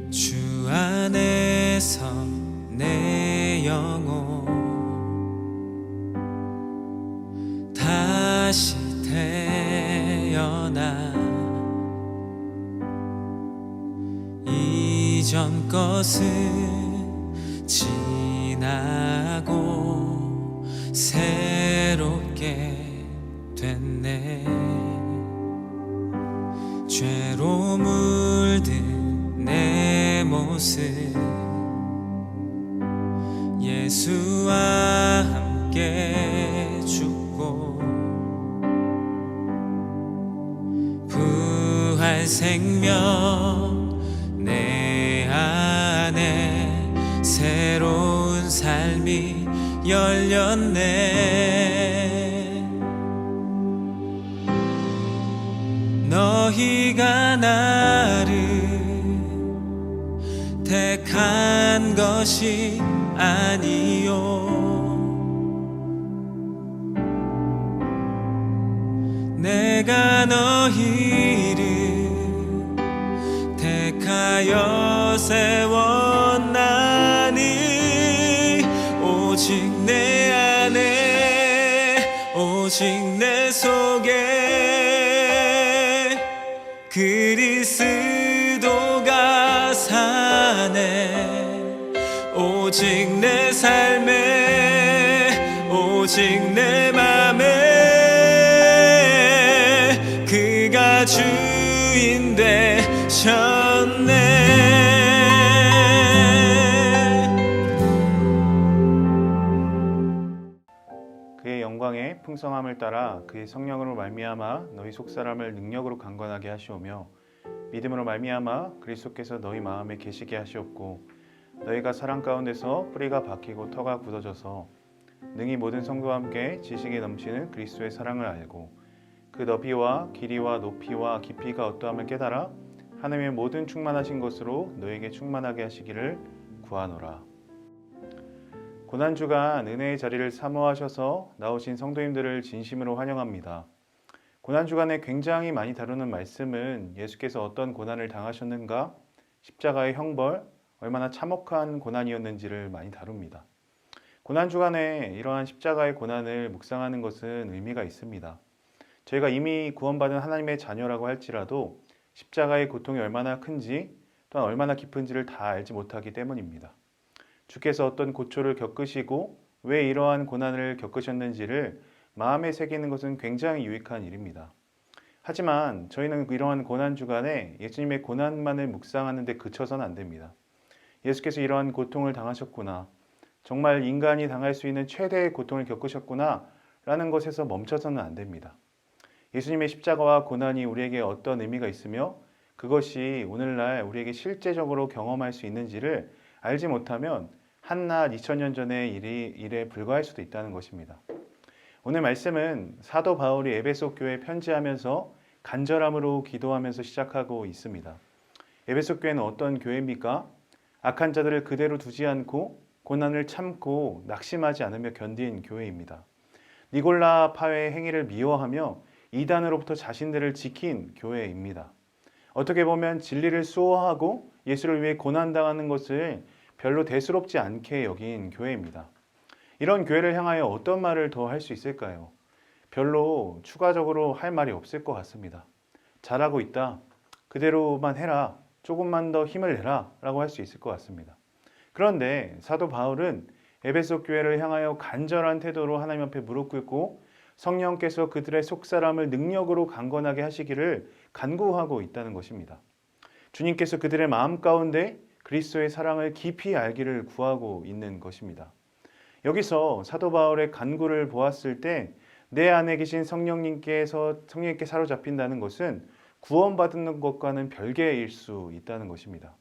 주 안에서 내 영혼 다시 태어나 이전 것은 지나고 새롭게 됐네. 죄로 물든 내 모습 예수와 함께 죽고 부활 생명 내 안에 새로운 삶이 열렸네. 너희가 나를 택한 것이 아니요 내가 너희를 택하여 세웠나니 오직 내 안에 오직 내 속에 그리스도가 사네. 오직 내 삶에 오직 내 맘에 그가 주인 되셨네. 그의 영광의 풍성함을 따라 그의 성령으로 말미암아 너희 속사람을 능력으로 강건하게 하시오며 믿음으로 말미암아 그리스도께서 너희 마음에 계시게 하시옵고 너희가 사랑 가운데서 뿌리가 박히고 터가 굳어져서 능히 모든 성도와 함께 지식이 넘치는 그리스도의 사랑을 알고 그 너비와 길이와 높이와 깊이가 어떠함을 깨달아 하나님의 모든 충만하신 것으로 너에게 충만하게 하시기를 구하노라. 고난주간 은혜의 자리를 사모하셔서 나오신 성도님들을 진심으로 환영합니다. 고난주간에 굉장히 많이 다루는 말씀은 예수께서 어떤 고난을 당하셨는가, 십자가의 형벌, 얼마나 참혹한 고난이었는지를 많이 다룹니다. 고난주간에 이러한 십자가의 고난을 묵상하는 것은 의미가 있습니다. 저희가 이미 구원받은 하나님의 자녀라고 할지라도 십자가의 고통이 얼마나 큰지 또한 얼마나 깊은지를 다 알지 못하기 때문입니다. 주께서 어떤 고초를 겪으시고 왜 이러한 고난을 겪으셨는지를 마음에 새기는 것은 굉장히 유익한 일입니다. 하지만 저희는 이러한 고난주간에 예수님의 고난만을 묵상하는 데 그쳐서는 안 됩니다. 예수께서 이러한 고통을 당하셨구나, 정말 인간이 당할 수 있는 최대의 고통을 겪으셨구나 라는 것에서 멈춰서는 안 됩니다. 예수님의 십자가와 고난이 우리에게 어떤 의미가 있으며 그것이 오늘날 우리에게 실제적으로 경험할 수 있는지를 알지 못하면 한낱 2000년 전의 일에 불과할 수도 있다는 것입니다. 오늘 말씀은 사도 바울이 에베소 교회에 편지하면서 간절함으로 기도하면서 시작하고 있습니다. 에베소 교회는 어떤 교회입니까? 악한 자들을 그대로 두지 않고 고난을 참고 낙심하지 않으며 견딘 교회입니다. 니골라 파회의 행위를 미워하며 이단으로부터 자신들을 지킨 교회입니다. 어떻게 보면 진리를 수호하고 예수를 위해 고난당하는 것을 별로 대수롭지 않게 여긴 교회입니다. 이런 교회를 향하여 어떤 말을 더 할 수 있을까요? 별로 추가적으로 할 말이 없을 것 같습니다. 잘하고 있다, 그대로만 해라, 조금만 더 힘을 내라 라고 할 수 있을 것 같습니다. 그런데 사도 바울은 에베소 교회를 향하여 간절한 태도로 하나님 앞에 무릎 꿇고 성령께서 그들의 속사람을 능력으로 강건하게 하시기를 간구하고 있다는 것입니다. 주님께서 그들의 마음 가운데 그리스도의 사랑을 깊이 알기를 구하고 있는 것입니다. 여기서 사도 바울의 간구를 보았을 때 내 안에 계신 성령님께 사로잡힌다는 것은 구원받는 것과는 별개일 수 있다는 것입니다.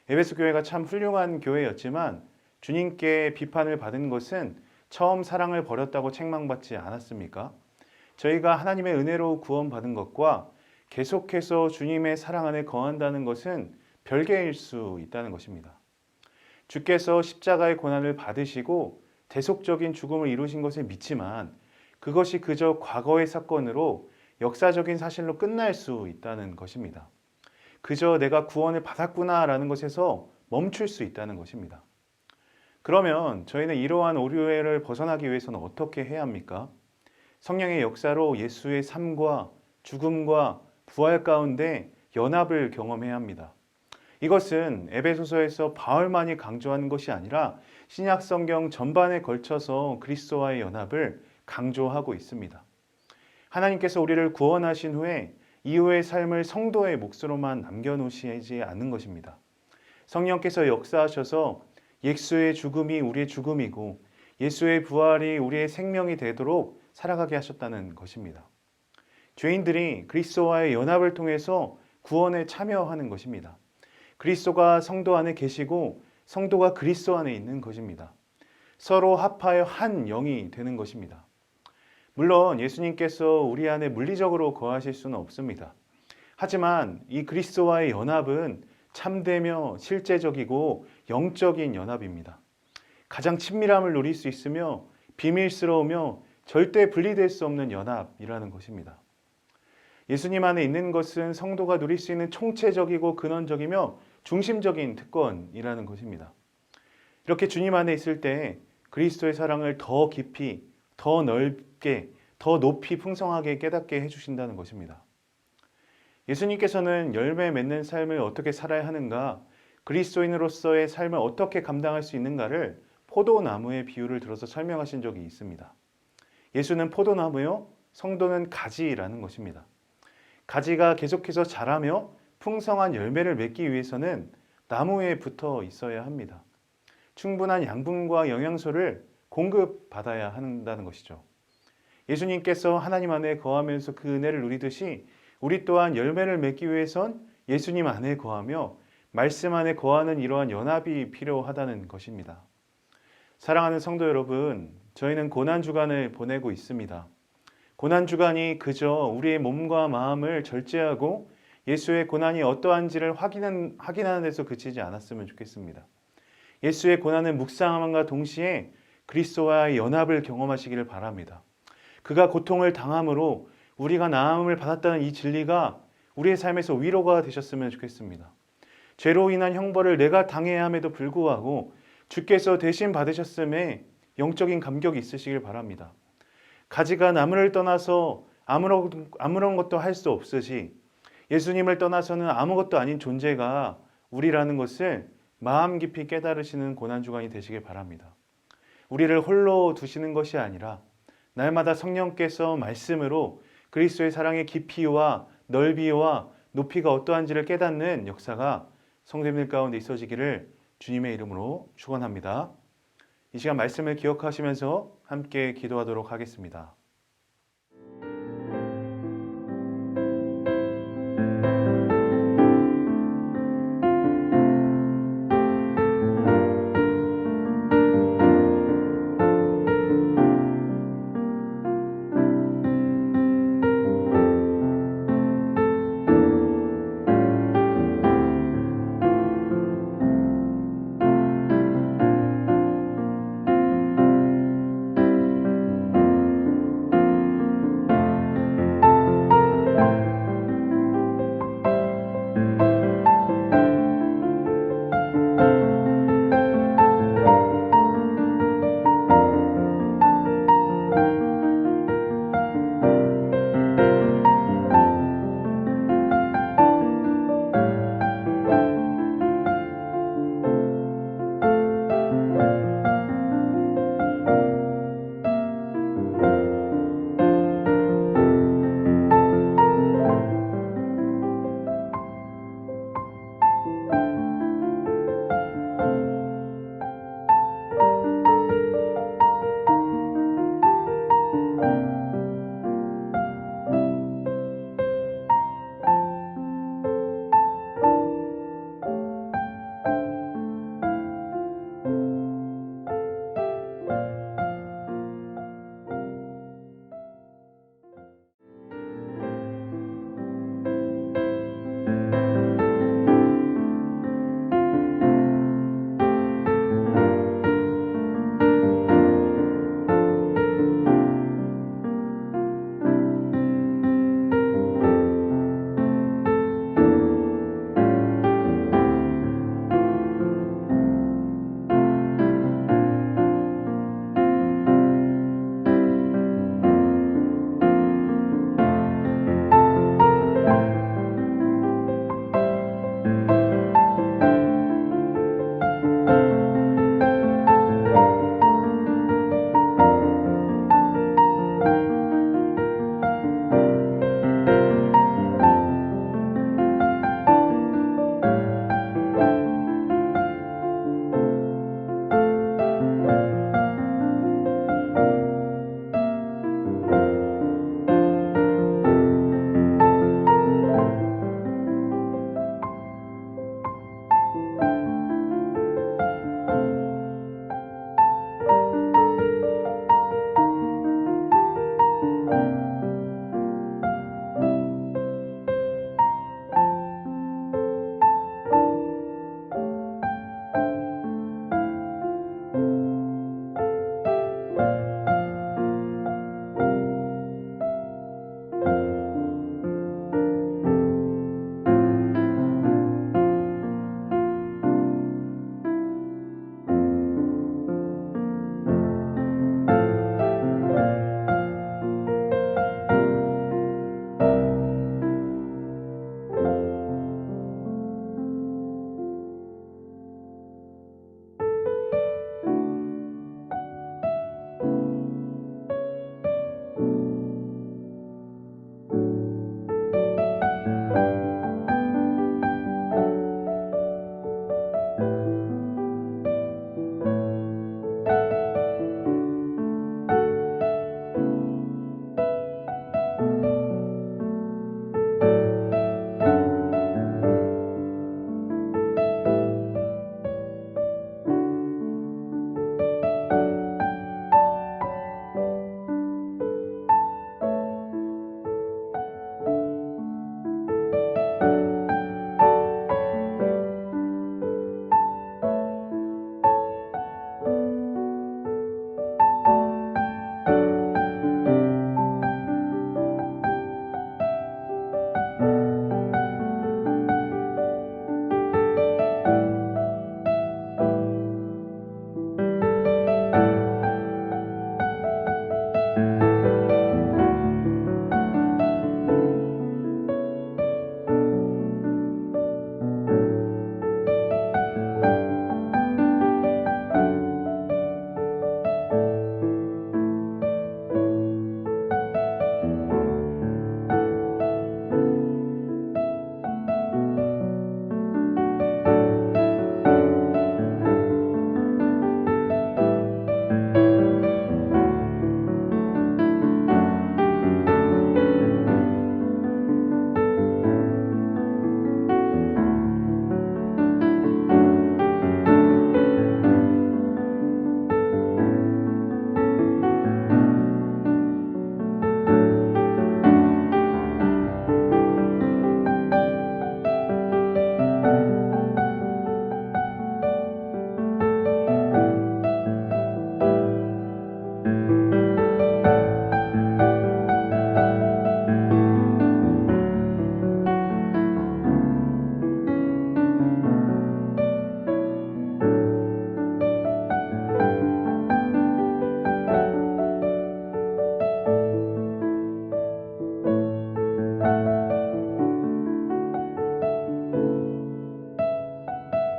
에베소 교회가 참 훌륭한 교회였지만 주님께 비판을 받은 것은 처음 사랑을 버렸다고 책망받지 않았습니까? 저희가 하나님의 은혜로 구원받은 것과 계속해서 주님의 사랑 안에 거한다는 것은 별개일 수 있다는 것입니다. 주께서 십자가의 고난을 받으시고 대속적인 죽음을 이루신 것을 믿지만 그것이 그저 과거의 사건으로 역사적인 사실로 끝날 수 있다는 것입니다. 그저 내가 구원을 받았구나라는 것에서 멈출 수 있다는 것입니다. 그러면 저희는 이러한 오류를 벗어나기 위해서는 어떻게 해야 합니까? 성령의 역사로 예수의 삶과 죽음과 부활 가운데 연합을 경험해야 합니다. 이것은 에베소서에서 바울만이 강조하는 것이 아니라 신약 성경 전반에 걸쳐서 그리스도와의 연합을 강조하고 있습니다. 하나님께서 우리를 구원하신 후에 이후의 삶을 성도의 몫으로만 남겨놓으시지 않는 것입니다. 성령께서 역사하셔서 예수의 죽음이 우리의 죽음이고 예수의 부활이 우리의 생명이 되도록 살아가게 하셨다는 것입니다. 죄인들이 그리스도와의 연합을 통해서 구원에 참여하는 것입니다. 그리스도가 성도 안에 계시고 성도가 그리스도 안에 있는 것입니다. 서로 합하여 한 영이 되는 것입니다. 물론 예수님께서 우리 안에 물리적으로 거하실 수는 없습니다. 하지만 이 그리스도와의 연합은 참되며 실제적이고 영적인 연합입니다. 가장 친밀함을 누릴 수 있으며 비밀스러우며 절대 분리될 수 없는 연합이라는 것입니다. 예수님 안에 있는 것은 성도가 누릴 수 있는 총체적이고 근원적이며 중심적인 특권이라는 것입니다. 이렇게 주님 안에 있을 때 그리스도의 사랑을 더 깊이, 더 넓게, 더 높이 풍성하게 깨닫게 해주신다는 것입니다. 예수님께서는 열매 맺는 삶을 어떻게 살아야 하는가, 그리스도인으로서의 삶을 어떻게 감당할 수 있는가를 포도나무의 비유를 들어서 설명하신 적이 있습니다. 예수는 포도나무요, 성도는 가지라는 것입니다. 가지가 계속해서 자라며 풍성한 열매를 맺기 위해서는 나무에 붙어 있어야 합니다. 충분한 양분과 영양소를 공급받아야 한다는 것이죠. 예수님께서 하나님 안에 거하면서 그 은혜를 누리듯이 우리 또한 열매를 맺기 위해선 예수님 안에 거하며 말씀 안에 거하는 이러한 연합이 필요하다는 것입니다. 사랑하는 성도 여러분, 저희는 고난주간을 보내고 있습니다. 고난주간이 그저 우리의 몸과 마음을 절제하고 예수의 고난이 어떠한지를 확인하는 데서 그치지 않았으면 좋겠습니다. 예수의 고난을 묵상함과 동시에 그리스도와의 연합을 경험하시기를 바랍니다. 그가 고통을 당함으로 우리가 나음을 받았다는 이 진리가 우리의 삶에서 위로가 되셨으면 좋겠습니다. 죄로 인한 형벌을 내가 당해야 함에도 불구하고 주께서 대신 받으셨음에 영적인 감격이 있으시길 바랍니다. 가지가 나무를 떠나서 아무런 것도 할 수 없으시 예수님을 떠나서는 아무것도 아닌 존재가 우리라는 것을 마음 깊이 깨달으시는 고난주간이 되시길 바랍니다. 우리를 홀로 두시는 것이 아니라 날마다 성령께서 말씀으로 그리스도의 사랑의 깊이와 넓이와 높이가 어떠한지를 깨닫는 역사가 성도님들 가운데 있어지기를 주님의 이름으로 축원합니다. 이 시간 말씀을 기억하시면서 함께 기도하도록 하겠습니다.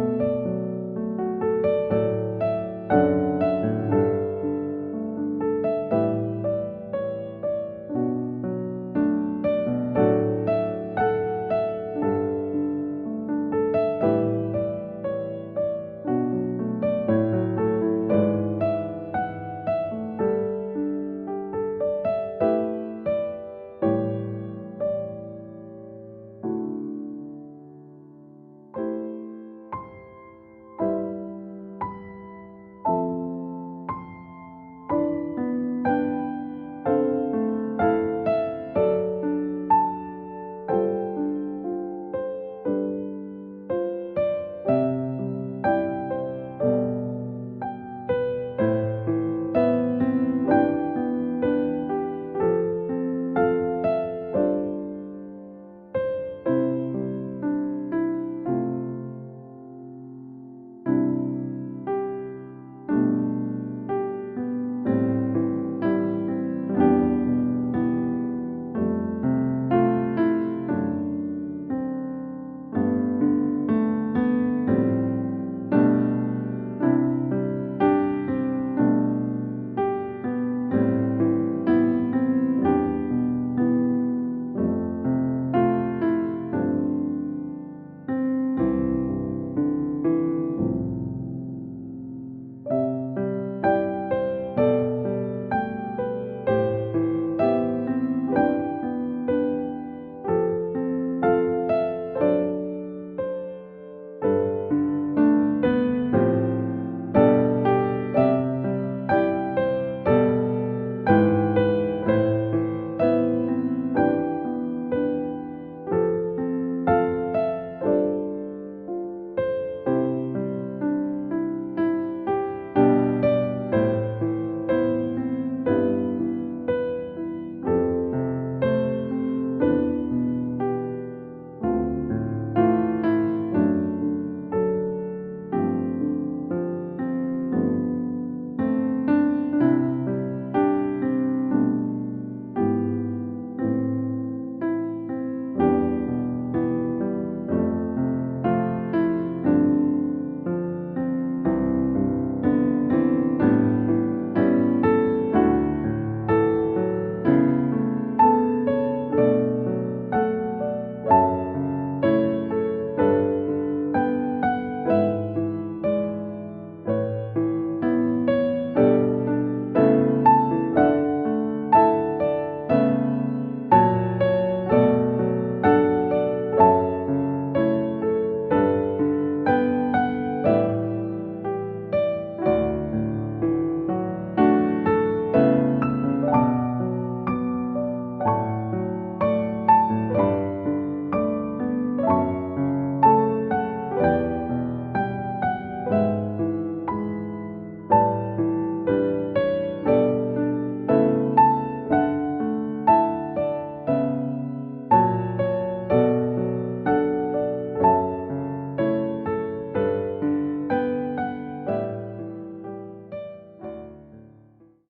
주세요.